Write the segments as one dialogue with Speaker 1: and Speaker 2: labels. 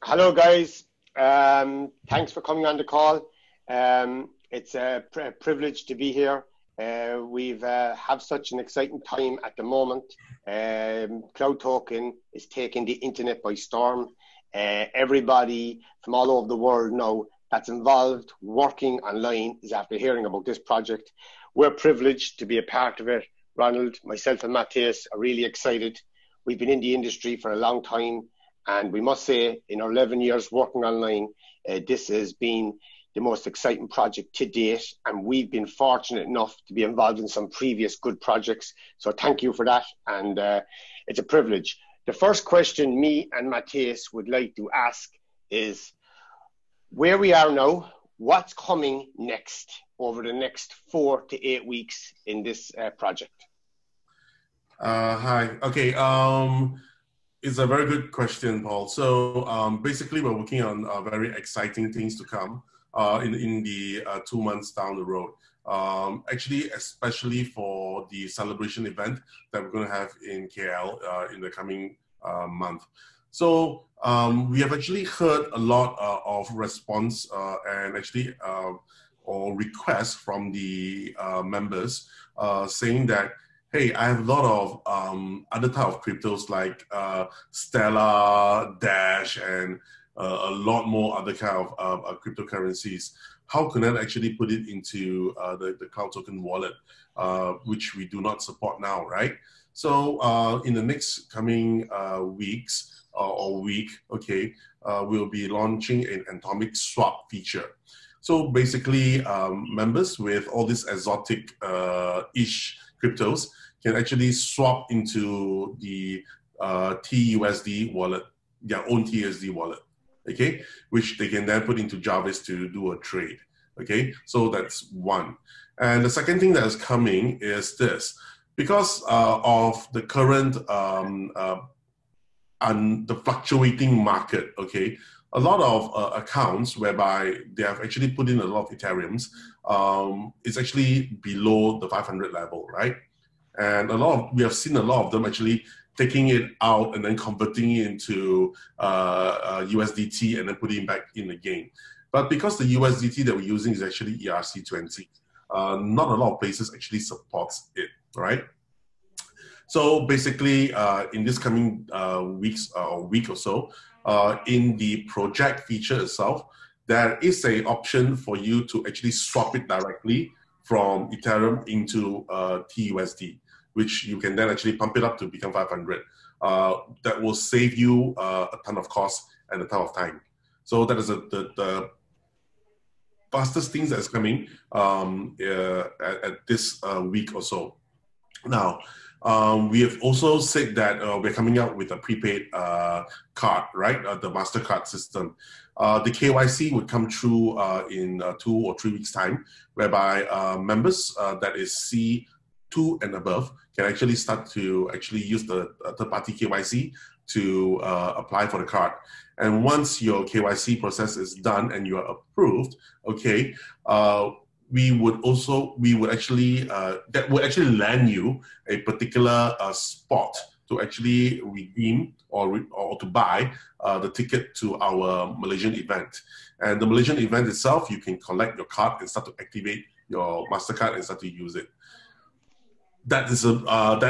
Speaker 1: Hello, guys. Thanks for coming on the call. It's a privilege to be here. We've have such an exciting time at the moment. Cloud token is taking the internet by storm. Everybody from all over the world now that's involved working online is after hearing about this project. We're privileged to be a part of it. Ronald, myself and Matthias are really excited. We've been in the industry for a long time, and we must say in our 11 years working online, this has been the most exciting project to date, and we've been fortunate enough to be involved in some previous good projects. So thank you for that, and it's a privilege. The first question me and Matthias would like to ask is, where we are now, what's coming next over the next 4 to 8 weeks in this project?
Speaker 2: Hi. Okay. It's a very good question, Paul. So basically, we're working on very exciting things to come in the 2 months down the road. Actually, especially for the celebration event that we're going to have in KL in the coming month. So we have actually heard a lot of response and actually or requests from the members saying that, hey, I have a lot of other type of cryptos like Stellar, Dash, and a lot more other kind of cryptocurrencies. How can I actually put it into the Cloud Token wallet, which we do not support now, right? So in the next coming weeks or week, okay, we'll be launching an atomic swap feature. So basically, members with all these exotic-ish cryptos can actually swap into the TUSD wallet, their own TUSD wallet, okay, which they can then put into Jarvis to do a trade, okay? So that's one. And the second thing that is coming is this. Because of the current and the fluctuating market, okay, a lot of accounts whereby they have actually put in a lot of Ethereums is actually below the 500 level, right? And we have seen a lot of them actually taking it out and then converting it into USDT and then putting it back in again. But because the USDT that we're using is actually ERC20, not a lot of places actually supports it, right? So basically, in this coming weeks or week or so, in the project feature itself, there is an option for you to actually swap it directly from Ethereum into TUSD, which you can then actually pump it up to become 500. That will save you a ton of cost and a ton of time. So that is the fastest things that's coming at this week or so. Now, we have also said that we're coming out with a prepaid card, right? The MasterCard system. The KYC would come through in 2 or 3 weeks' time, whereby members that is C2 and above can actually start to actually use the third-party KYC to apply for the card. And once your KYC process is done and you are approved, okay, we would actually that will actually land you a particular spot to actually redeem or to buy the ticket to our Malaysian event. And the Malaysian event itself, you can collect your card and start to activate your MasterCard and start to use it. That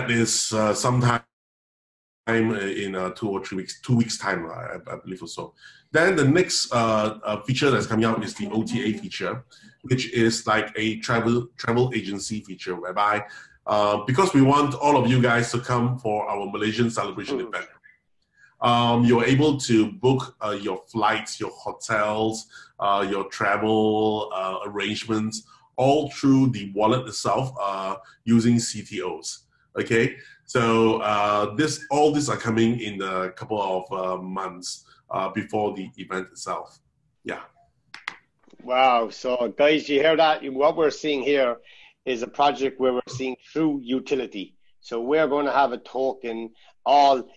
Speaker 2: is sometime in 2 or 3 weeks, 2 weeks time, I believe or so. Then the next feature that's coming out is the OTA feature, which is like a travel agency feature, whereby because we want all of you guys to come for our Malaysian celebration event, you're able to book your flights, your hotels, your travel arrangements, all through the wallet itself using CTOs, okay? So all these are coming in a couple of months before the event itself. Yeah.
Speaker 1: Wow. So guys, you hear that? What we're seeing here is a project where we're seeing true utility. So we're going to have a token all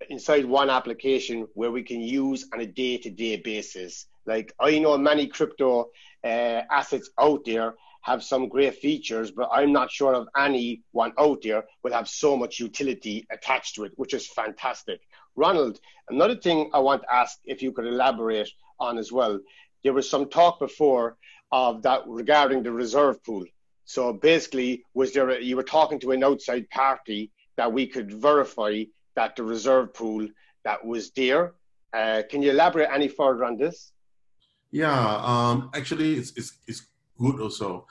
Speaker 1: inside one application where we can use on a day-to-day basis. Like, I know many crypto assets out there have some great features, but I'm not sure of any one out there will have so much utility attached to it, which is fantastic. Ronald, another thing I want to ask if you could elaborate on as well. There was some talk before of that regarding the reserve pool. So basically, you were talking to an outside party that we could verify that the reserve pool that was there. Can you elaborate any further on this?
Speaker 2: Yeah, actually, it's good also.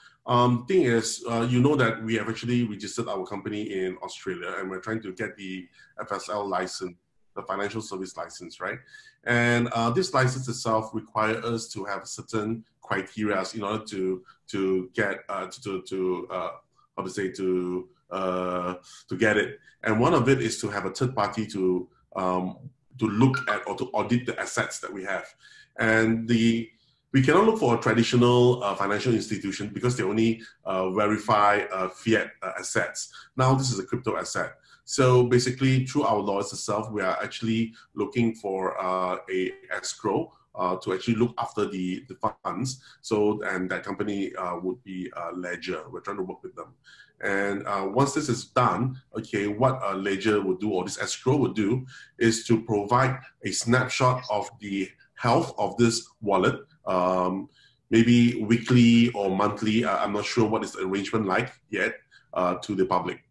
Speaker 2: Thing is, you know that we have actually registered our company in Australia, and we're trying to get the FSL license, the financial service license, right? And this license itself requires us to have certain criteria in order to get how to say to get it. And one of it is to have a third party to look at or to audit the assets that we have. And we cannot look for a traditional financial institution because they only verify fiat assets. Now this is a crypto asset. So basically, through our lawyers itself, we are actually looking for a escrow to actually look after the funds. So, and that company would be Ledger. We're trying to work with them. And once this is done, okay, what Ledger would do, or this escrow would do, is to provide a snapshot of the health of this wallet, maybe weekly or monthly. I'm not sure what is the arrangement like yet to the public.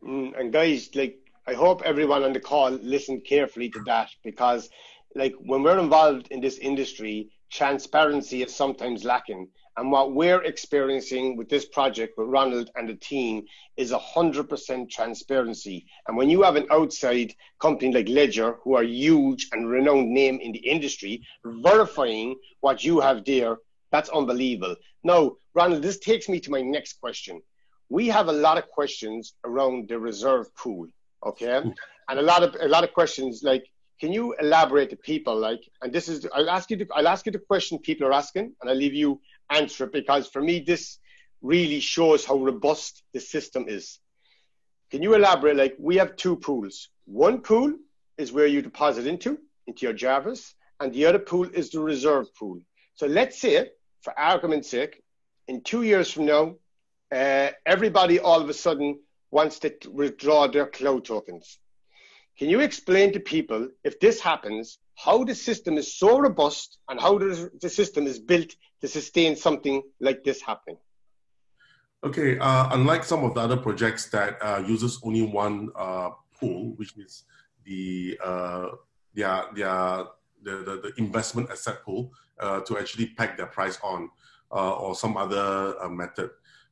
Speaker 1: And guys, like, I hope everyone on the call listened carefully to that, because like when we're involved in this industry, transparency is sometimes lacking. And what we're experiencing with this project with Ronald and the team is 100% transparency. And when you have an outside company like Ledger, who are huge and renowned name in the industry, verifying what you have there, that's unbelievable. Now, Ronald, this takes me to my next question. We have a lot of questions around the reserve pool, okay? And a lot of questions like, can you elaborate to people, like, and this is, I'll ask you the question people are asking, and I'll leave you answer it, because for me, this really shows how robust the system is. Can you elaborate, like, we have two pools. One pool is where you deposit into your Jarvis, and the other pool is the reserve pool. So let's say, for argument's sake, in 2 years from now, everybody all of a sudden wants to withdraw their cloud tokens. Can you explain to people, if this happens, how the system is so robust and how the system is built to sustain something like this happening?
Speaker 2: Okay, unlike some of the other projects that uses only one pool, which is the investment asset pool to actually peg their price on, or some other method.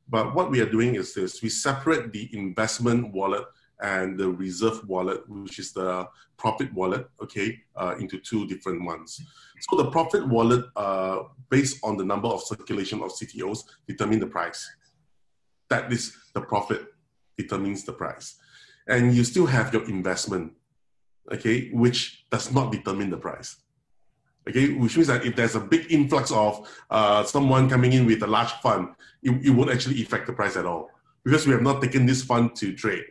Speaker 2: But what we are doing is this: we separate the investment wallet and the reserve wallet, which is the profit wallet, okay, into two different ones. So the profit wallet, based on the number of circulation of CTOs, determine the price. That is, the profit determines the price. And you still have your investment, okay, which does not determine the price. Okay, which means that if there's a big influx of someone coming in with a large fund, it won't actually affect the price at all, because we have not taken this fund to trade.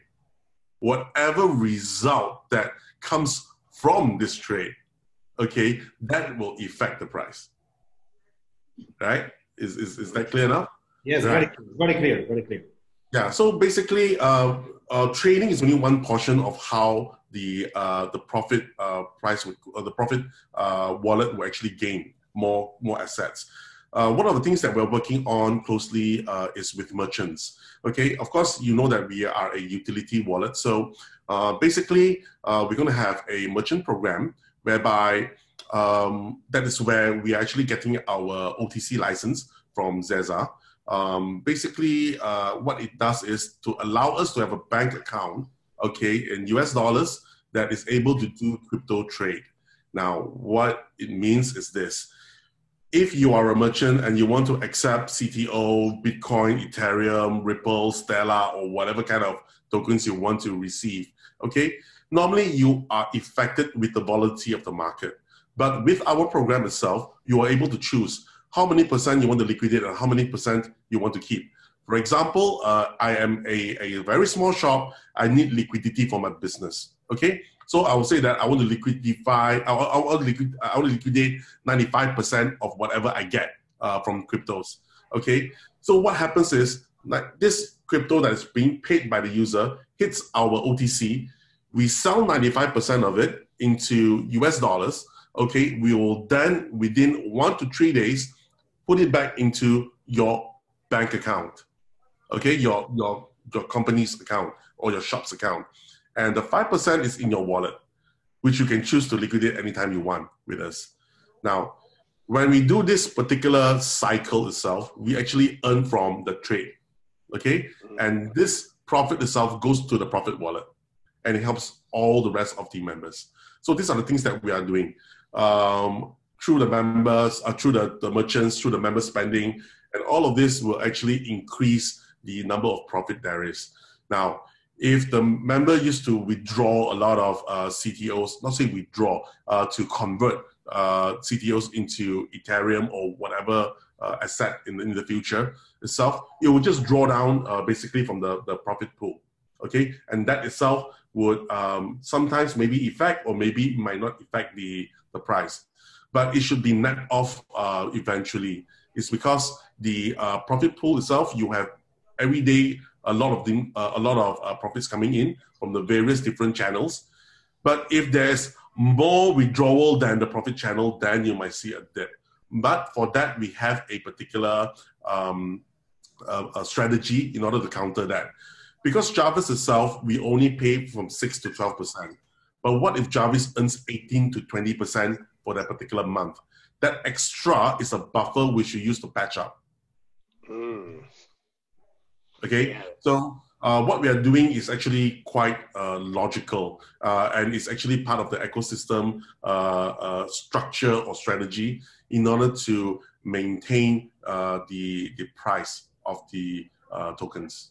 Speaker 2: Whatever result that comes from this trade, okay, that will affect the price. Right? Is that clear enough?
Speaker 3: Yes,
Speaker 2: right?
Speaker 3: Very clear, very clear.
Speaker 2: Yeah, so basically, trading is only one portion of how the profit price would, or the profit wallet will actually gain more assets. One of the things that we're working on closely is with merchants. Okay, of course, you know that we are a utility wallet. So basically, we're going to have a merchant program whereby that is where we are actually getting our OTC license from Zeza. Basically, what it does is to allow us to have a bank account, okay, in US dollars that is able to do crypto trade. Now, what it means is this: if you are a merchant and you want to accept CTO, Bitcoin, Ethereum, Ripple, Stellar, or whatever kind of tokens you want to receive, okay, normally you are affected with the volatility of the market. But with our program itself, you are able to choose how many percent you want to liquidate and how many percent you want to keep. For example, I am a very small shop. I need liquidity for my business, okay? So I will say that I want to liquidate 95% of whatever I get from cryptos, okay? So what happens is, like, this crypto that is being paid by the user hits our OTC. We sell 95% of it into US dollars. Okay, we will then, within 1 to 3 days, put it back into your bank account. Okay, your company's account or your shop's account. And the 5% is in your wallet, which you can choose to liquidate anytime you want with us. Now, when we do this particular cycle itself, we actually earn from the trade, okay? And this profit itself goes to the profit wallet, and it helps all the rest of team members. So these are the things that we are doing through the members, through the merchants, through the member spending, and all of this will actually increase the number of profit there is. Now, if the member used to withdraw a lot of CTOs, not say withdraw, to convert CTOs into Ethereum or whatever asset in the future itself, it will just draw down basically from the profit pool, okay? And that itself would sometimes maybe affect or maybe might not affect the price. But it should be net off eventually. It's because the profit pool itself, you have every day a lot of profits coming in from the various different channels. But if there's more withdrawal than the profit channel, then you might see a dip. But for that, we have a particular a strategy in order to counter that. Because Jarvis itself, we only pay from 6 to 12%. But what if Jarvis earns 18 to 20% for that particular month? That extra is a buffer which you use to patch up. Okay, so what we are doing is actually quite logical, and it's actually part of the ecosystem structure or strategy in order to maintain the price of the tokens.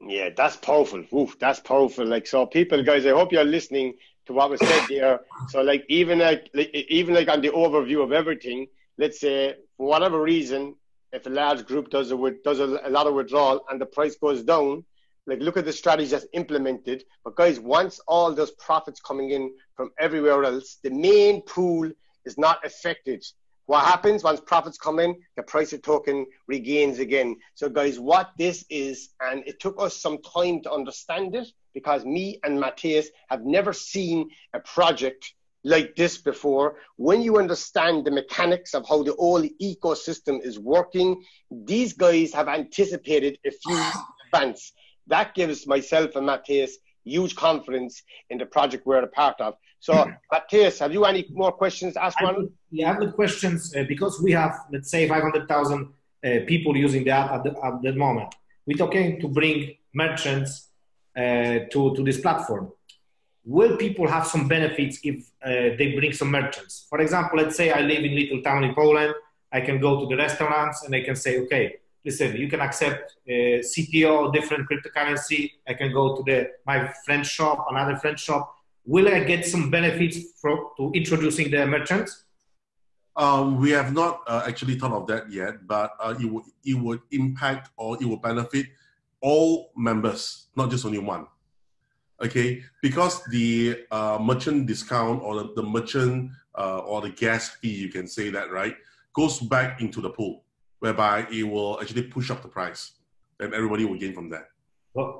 Speaker 1: Yeah, that's powerful. Oof, that's powerful. Like, so people, guys, I hope you're listening to what was said there. So like even like on the overview of everything, let's say for whatever reason, if a large group does a lot of withdrawal and the price goes down, like look at the strategy that's implemented. But guys, once all those profits coming in from everywhere else, the main pool is not affected. What happens once profits come in, the price of token regains again. So guys, what this is, and it took us some time to understand it because me and Matthias have never seen a project like this before. When you understand the mechanics of how the whole ecosystem is working, these guys have anticipated a few events. That gives myself and Matthias huge confidence in the project we're a part of. So, Matthias, have you any more questions? Ask one.
Speaker 3: Yeah, I have the questions because we have, let's say, 500,000 people using the app at the moment. We're talking to bring merchants to this platform. Will people have some benefits if they bring some merchants? For example, let's say I live in a little town in Poland. I can go to the restaurants and I can say, okay, listen, you can accept CTO, different cryptocurrency. I can go to my friend's shop, another friend's shop. Will I get some benefits to introducing the merchants?
Speaker 2: We have not actually thought of that yet, but it would impact or it will benefit all members, not just only one. Okay, because the merchant discount or the merchant or the gas fee, you can say that, right, goes back into the pool, whereby it will actually push up the price and everybody will gain from that.
Speaker 3: Well,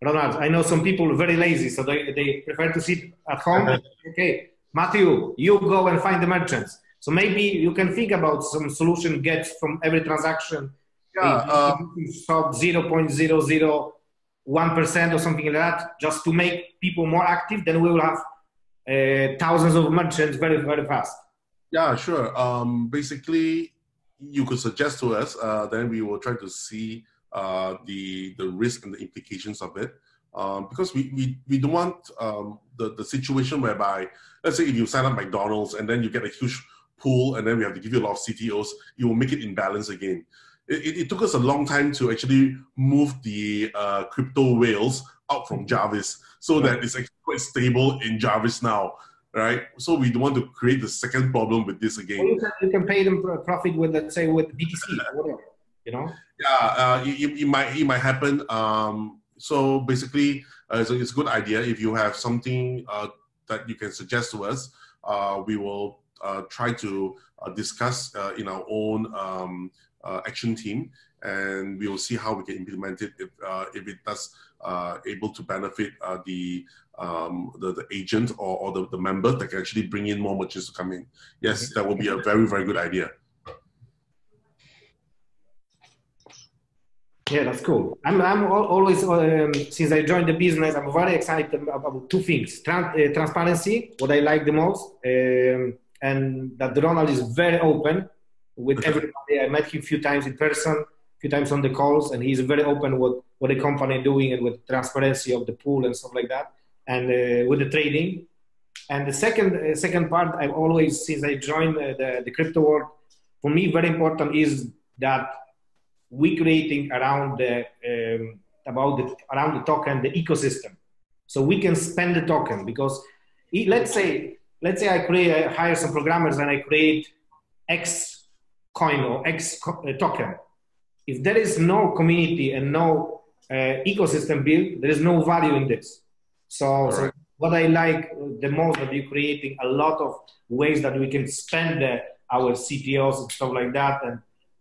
Speaker 3: Ronald, I know some people are very lazy, so they prefer to sit at home. Okay, Matthew, you go and find the merchants. So maybe you can think about some solution get from every transaction. Yeah, 0.001% or something like that, just to make people more active. Then we will have thousands of merchants very, very fast.
Speaker 2: Yeah, sure. Basically, you could suggest to us, then we will try to see the risk and the implications of it, because we don't want the situation whereby, let's say if you sign up McDonald's and then you get a huge pool and then we have to give you a lot of CTOs, you will make it imbalance again. It took us a long time to actually move the crypto whales out from Jarvis so that it's actually quite stable in Jarvis now, right? So we don't want to create the second problem with this again.
Speaker 3: Well, you can pay them profit with, let's say, with BTC or whatever. You know?
Speaker 2: Yeah, it might happen. So basically, it's a good idea. If you have something that you can suggest to us, we will try to discuss in our own action team, and we will see how we can implement it if it does able to benefit the agent or the member that can actually bring in more merchants to come in. Yes, that will be a very, very good idea.
Speaker 3: Yeah, that's cool. I'm always, since I joined the business, I'm very excited about two things. Transparency, what I like the most, and that Ronald is very open with everybody. I met him a few times in person, a few times on the calls, and he's very open with what the company is doing and with transparency of the pool and stuff like that, and with the trading. And the second part, I've always, since I joined the crypto world, for me, very important is that we creating around the token, the ecosystem, so we can spend the token. Because let's say I hire some programmers and I create X coin or X token. If there is no community and no ecosystem built, there is no value in this. So what I like the most, that you're creating a lot of ways that we can spend our CTOs and stuff like that,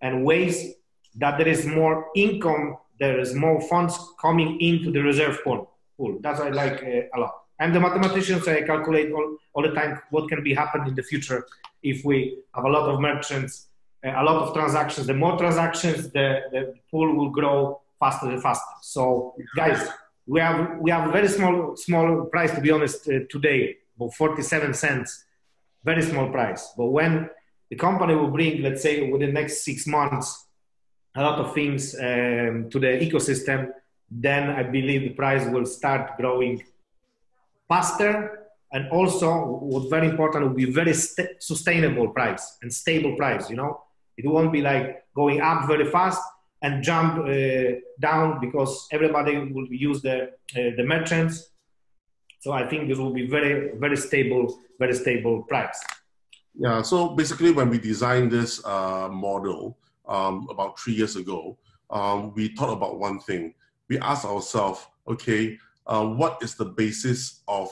Speaker 3: and ways that there is more income, there is more funds coming into the reserve pool. That's what I like a lot. I'm the mathematician, so I calculate all the time what can be happening in the future if we have a lot of merchants, a lot of transactions. The more transactions, the pool will grow faster and faster. So guys, we have a very small price, to be honest, today, about 47 cents, very small price. But when the company will bring, let's say, within the next 6 months, a lot of things to the ecosystem, then I believe the price will start growing faster. And also, what's very important, will be very sustainable price and stable price. You know, it won't be like going up very fast and jump down, because everybody will use the merchants. So I think this will be very stable price.
Speaker 2: Yeah. So basically, when we designed this model about 3 years ago, we thought about one thing. We asked ourselves, okay, what is the basis of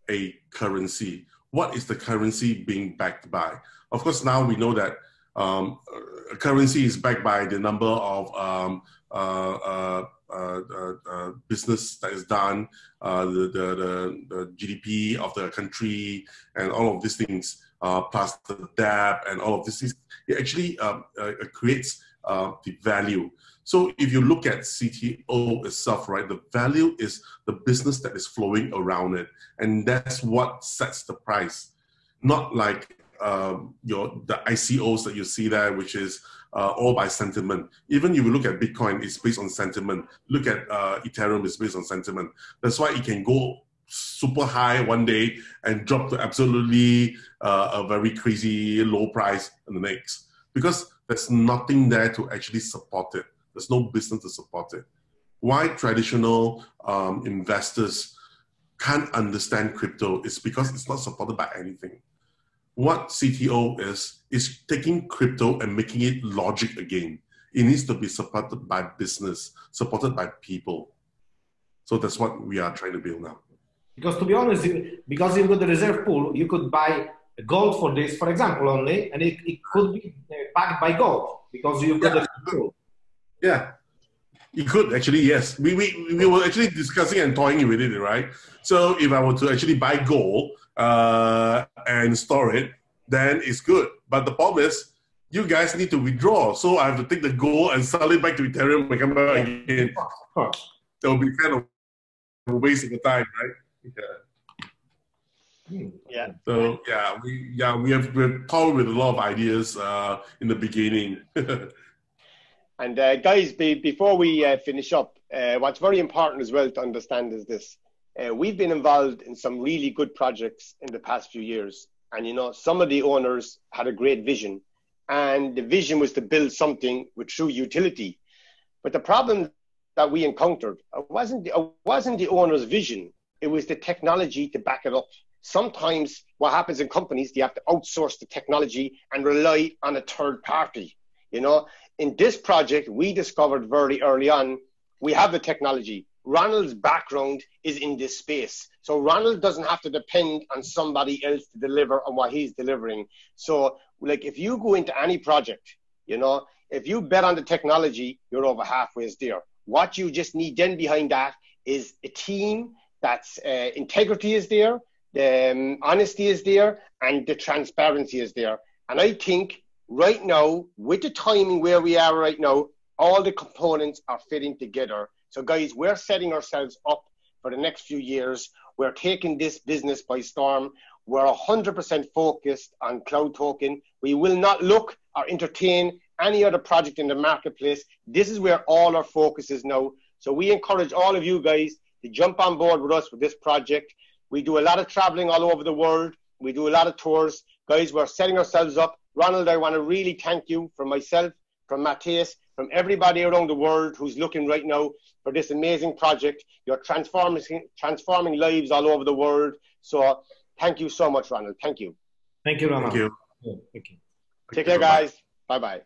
Speaker 2: a currency? What is the currency being backed by? Of course, now we know that a currency is backed by the number of business that is done, the GDP of the country, and all of these things, plus the debt and all of these things. It actually creates the value. So if you look at CTO itself, right, the value is the business that is flowing around it, and that's what sets the price. Not like the ICOs that you see there, which is all by sentiment. Even if you look at Bitcoin, it's based on sentiment. Look at Ethereum, it's based on sentiment. That's why it can go super high one day and drop to absolutely a very crazy low price in the next, because there's nothing there to actually support it. There's no business to support it. Why traditional investors can't understand crypto is because it's not supported by anything. What CTO is taking crypto and making it logic again. It needs to be supported by business, supported by people. So that's what we are trying to build now.
Speaker 3: Because to be honest, because you've got the reserve pool, you could buy gold for this, for example, only, and it could be backed by gold because you've got the pool.
Speaker 2: Yeah, you could actually, yes. We were actually discussing and toying with it, right? So if I were to actually buy gold and store it, then it's good. But the problem is, you guys need to withdraw. So I have to take the gold and sell it back to Ethereum and come back again. That will be kind of a waste of the time, right?
Speaker 1: Yeah.
Speaker 2: So we have toyed with a lot of ideas in the beginning.
Speaker 1: And guys, before we finish up, what's very important as well to understand is this. We've been involved in some really good projects in the past few years. And, you know, some of the owners had a great vision. And the vision was to build something with true utility. But the problem that we encountered wasn't the owner's vision. It was the technology to back it up. Sometimes what happens in companies, they have to outsource the technology and rely on a third party. You know, in this project, we discovered very early on, we have the technology. Ronald's background is in this space. So Ronald doesn't have to depend on somebody else to deliver on what he's delivering. So like if you go into any project, you know, if you bet on the technology, you're over halfway there. What you just need then behind that is a team that's integrity is there, the honesty is there, and the transparency is there. And I think right now, with the timing where we are right now, all the components are fitting together. So guys, we're setting ourselves up for the next few years. We're taking this business by storm. We're 100% focused on Cloud Token. We will not look or entertain any other project in the marketplace. This is where all our focus is now. So we encourage all of you guys to jump on board with us with this project. We do a lot of traveling all over the world. We do a lot of tours. Guys, we're setting ourselves up. Ronald, I want to really thank you from myself, from Matthias, from everybody around the world who's looking right now for this amazing project. You're transforming lives all over the world. So thank you so much, Ronald. Thank you.
Speaker 3: Thank you, Ronald.
Speaker 2: Thank you.
Speaker 3: Thank you.
Speaker 1: Take care, guys. Bye-bye.